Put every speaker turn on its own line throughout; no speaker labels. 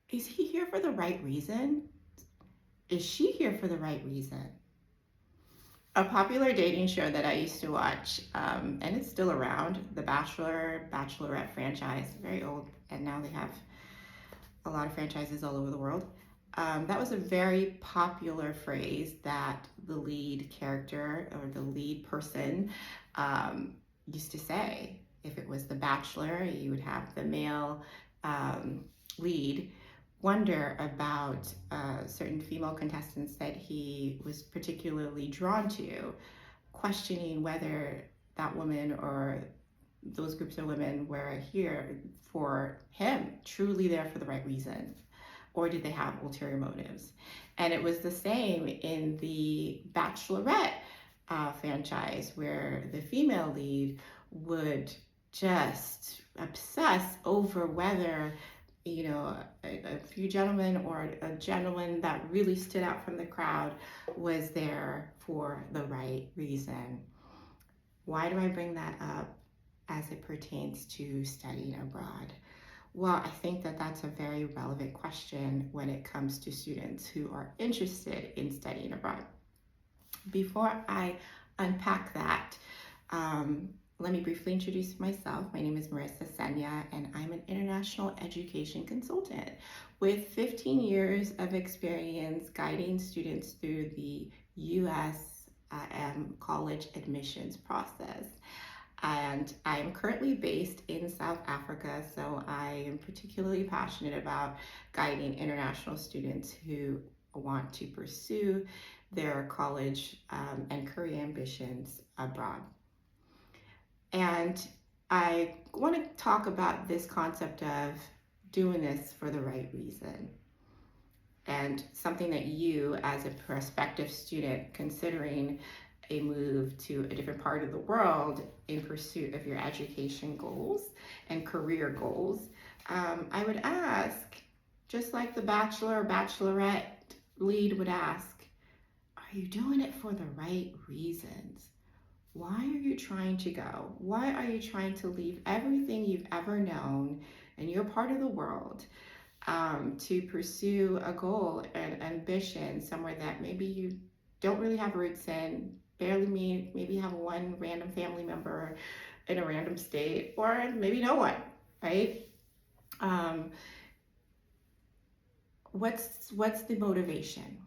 Is he here for the right reason? Is she here for the right reason? A popular dating show that I used to watch, and it's still around, The Bachelor, Bachelorette franchise, very old, and now they have a lot of franchises all over the world. That was a very popular phrase that the lead character or the lead person um, used to say. If it was The Bachelor, you would have the male um, lead wonder about certain female contestants that he was particularly drawn to, questioning whether that woman or those groups of women were here for him, truly there for the right reason, or did they have ulterior motives? And it was the same in the Bachelorette franchise, where the female lead would just obsess over whether a few gentlemen or a gentleman that really stood out from the crowd was there for the right reason. Why do I bring that up as it pertains to studying abroad? Well, I think that that's a very relevant question when it comes to students who are interested in studying abroad. Before I unpack that, let me briefly introduce myself. My name is Marisa Senya, and I'm an international education consultant with 15 years of experience guiding students through the U.S.A. college admissions process. And I'm currently based in South Africa, so I am particularly passionate about guiding international students who want to pursue their college and career ambitions abroad. And I want to talk about this concept of doing this for the right reason, and something that you, as a prospective student considering a move to a different part of the world in pursuit of your education goals and career goals, I would ask, just like the bachelor or bachelorette lead would ask, are you doing it for the right reasons? Why are you trying to go? Why are you trying to leave everything you've ever known and your part of the world to pursue a goal and ambition somewhere that maybe you don't really have roots in, barely meet, maybe have one random family member in a random state, or maybe no one, right? Um, what's the motivation?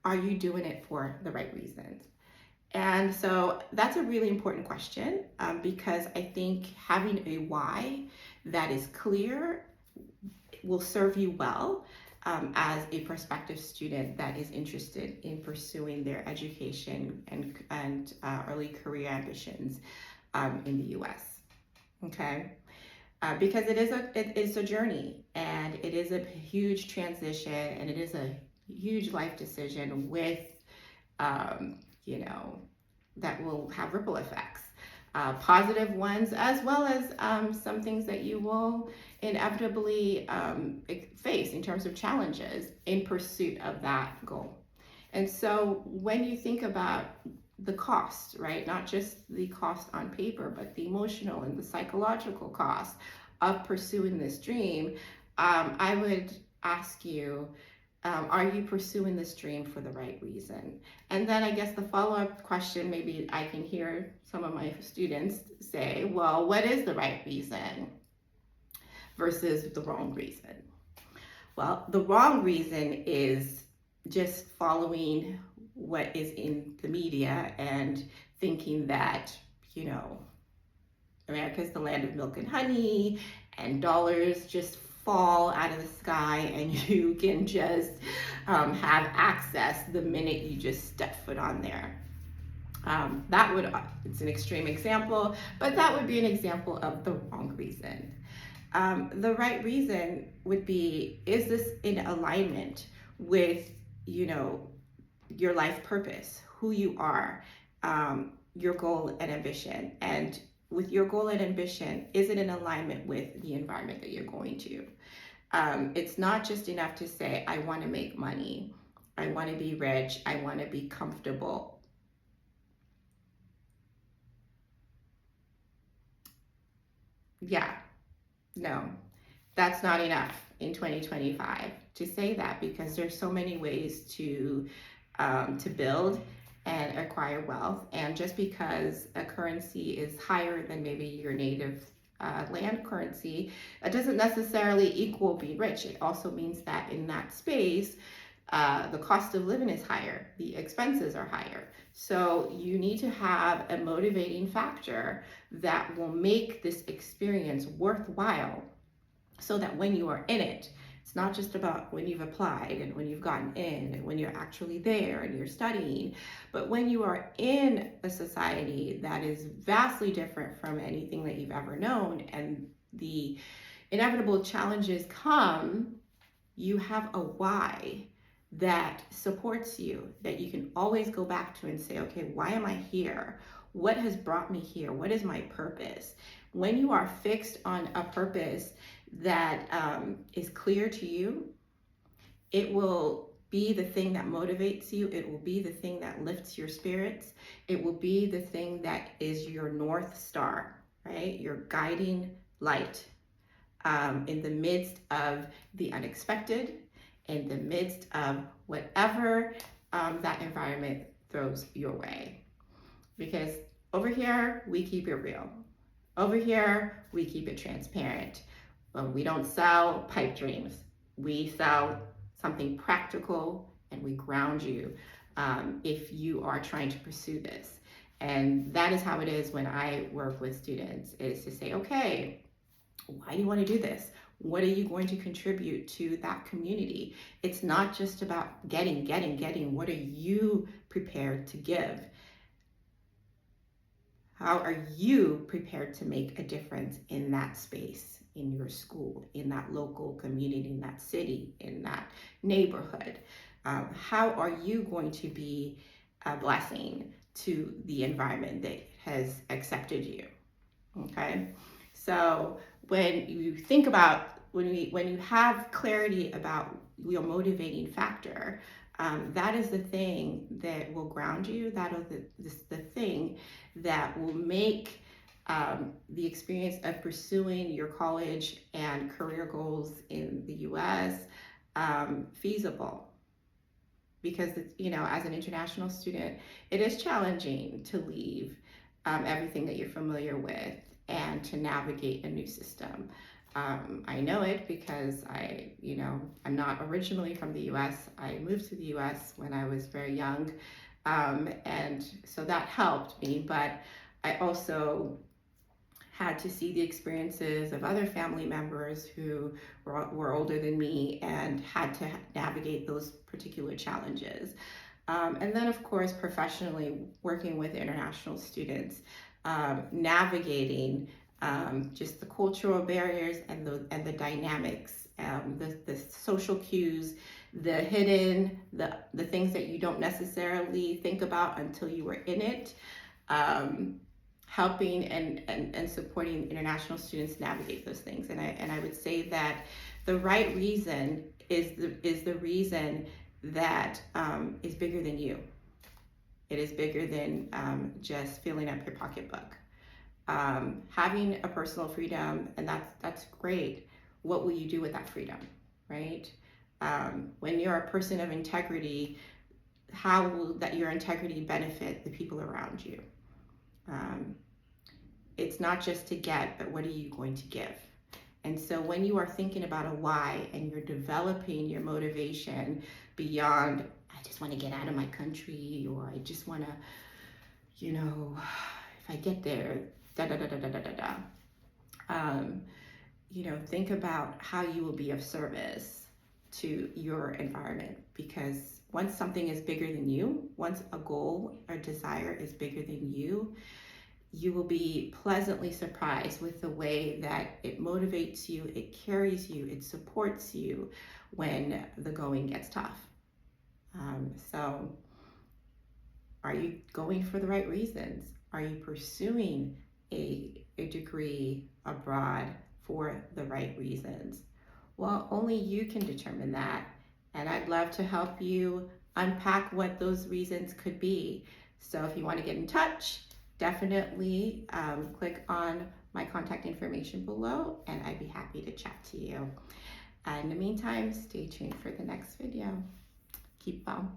Are you doing it for the right reasons? And so that's a really important question, because I think having a why that is clear will serve you well as a prospective student that is interested in pursuing their education and early career ambitions in the U.S. Okay, because it is a journey, and it is a huge transition, and it is a huge life decision with um, you know that will have ripple effects, positive ones, as well as some things that you will inevitably face in terms of challenges in pursuit of that goal. And so when you think about the cost, right, not just the cost on paper, but the emotional and the psychological cost of pursuing this dream, I would ask you, are you pursuing this dream for the right reason? And then I guess the follow-up question, maybe I can hear some of my students say, well, what is the right reason versus the wrong reason? Well, the wrong reason is just following what is in the media and thinking that, you know, America's the land of milk and honey, and dollars just fall out of the sky, and you can just have access the minute you just step foot on there. It's an extreme example, but that would be an example of the wrong reason. The right reason would be, is this in alignment with, you know, your life purpose, who you are, your goal and ambition? And with your goal and ambition, is it in alignment with the environment that you're going to? It's not just enough to say, I want to make money, I want to be rich, I want to be comfortable. Yeah, no, that's not enough in 2025 to say that, because there's so many ways to build and acquire wealth. And just because a currency is higher than maybe your native land currency, that doesn't necessarily equal being rich. It also means that in that space, the cost of living is higher, the expenses are higher. So you need to have a motivating factor that will make this experience worthwhile, so that when you are in it, it's not just about when you've applied and when you've gotten in and when you're actually there and you're studying, but when you are in a society that is vastly different from anything that you've ever known, and the inevitable challenges come, you have a why that supports you, that you can always go back to and say, okay, why am I here? What has brought me here? What is my purpose? When you are fixed on a purpose that is clear to you, it will be the thing that motivates you. It will be the thing that lifts your spirits. It will be the thing that is your North Star, right? Your guiding light in the midst of the unexpected, in the midst of whatever that environment throws your way. Because over here, we keep it real. Over here, we keep it transparent. We don't sell pipe dreams. We sell something practical, and we ground you if you are trying to pursue this. And that is how it is when I work with students, is to say, okay, why do you want to do this? What are you going to contribute to that community? It's not just about getting. What are you prepared to give? How are you prepared to make a difference in that space, in your school, in that local community, in that city, in that neighborhood? How are you going to be a blessing to the environment that has accepted you? Okay, so when you think about, when you have clarity about your motivating factor, that is the thing that will ground you. That is the thing that will make the experience of pursuing your college and career goals in the U.S. Feasible. Because, as an international student, it is challenging to leave everything that you're familiar with and to navigate a new system. I know it because I'm not originally from the U.S. I moved to the U.S. when I was very young, and so that helped me. But I also had to see the experiences of other family members who were older than me and had to navigate those particular challenges. And then, of course, professionally working with international students, navigating just the cultural barriers and the dynamics, the social cues, the hidden, the things that you don't necessarily think about until you were in it, helping and supporting international students navigate those things. And I would say that the right reason is the reason that is bigger than you. It is bigger than just filling up your pocketbook. Having a personal freedom, and that's great. What will you do with that freedom, right? When you're a person of integrity, how will your integrity benefit the people around you? It's not just to get, but what are you going to give? And so when you are thinking about a why and you're developing your motivation beyond, I just want to get out of my country, or I just want to, if I get there, think about how you will be of service to your environment. Because once something is bigger than you, once a goal or desire is bigger than you will be pleasantly surprised with the way that it motivates you, it carries you, it supports you when the going gets tough. So are you going for the right reasons? Are you pursuing a degree abroad for the right reasons? Well, only you can determine that. And I'd love to help you unpack what those reasons could be. So if you want to get in touch, definitely click on my contact information below, and I'd be happy to chat to you. In the meantime, stay tuned for the next video. Keep well.